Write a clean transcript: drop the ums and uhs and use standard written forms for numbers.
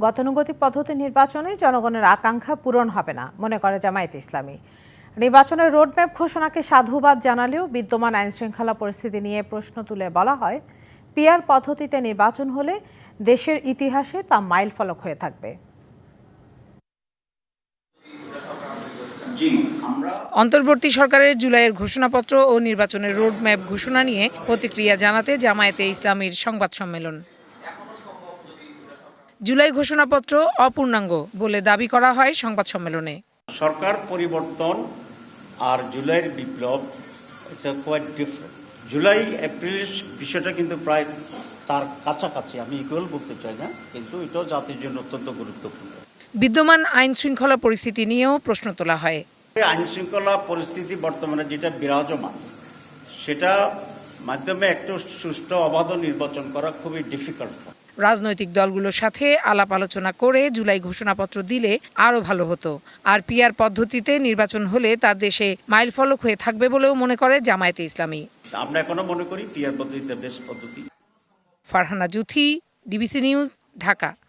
গতানুগতিক পদ্ধতি নির্বাচনে জনগণের আকাঙ্ক্ষা পূরণ হবে না মনে করে জামায়াতে ইসলামী। নির্বাচনের রোডম্যাপ ঘোষণাকে সাধুবাদ জানালেও বিদ্যমান আইনশৃঙ্খলা পরিস্থিতি নিয়ে প্রশ্ন তুলে বলা হয়, পিআর পদ্ধতিতে নির্বাচন হলে দেশের ইতিহাসে তা মাইলফলক হয়ে থাকবে। অন্তর্বর্তী সরকারের জুলাইয়ের ঘোষণাপত্র ও নির্বাচনের রোডম্যাপ ঘোষণা নিয়ে প্রতিক্রিয়া জানাতে জামায়াতে ইসলামীর সংবাদ সম্মেলন। জুলাই ঘোষণাপত্র অপূর্ণাঙ্গ বলে দাবি করা হয় সংবাদ সম্মেলনে। সরকার পরিবর্তন আর জুলাইয়ের বিপ্লব এটা কোয়াইট ডিফারেন্ট। জুলাই এপ্রিল বিষয়টা কিন্তু প্রায় তার কাছাকাছি, আমি ইকুয়াল বলতে চাই না, কিন্তু এটাও জাতির জন্য অত্যন্ত গুরুত্বপূর্ণ। বিদ্যমান আইন শৃঙ্খলা পরিস্থিতি নিয়েও প্রশ্ন তোলা হয়। আইন শৃঙ্খলা পরিস্থিতি বর্তমানে যেটা বিরাজমান, সেটা মাধ্যমে একটু সুষ্ঠু অবাধ নির্বাচন করা খুবই ডিফিকাল্ট। রাজনৈতিক দলগুলোর সাথে আলাপ আলোচনা করে জুলাই ঘোষণাপত্র দিলে আরও ভালো হতো। আর পিআর পদ্ধতিতে নির্বাচন হলে তা দেশে মাইলফলক হয়ে থাকবে বলেও মনে করে জামায়াতে ইসলামী। আমরা এখনো মনে করি পিআর পদ্ধতিতে বেস্ট পদ্ধতি। Farhana Juthi, DBC news, Dhaka.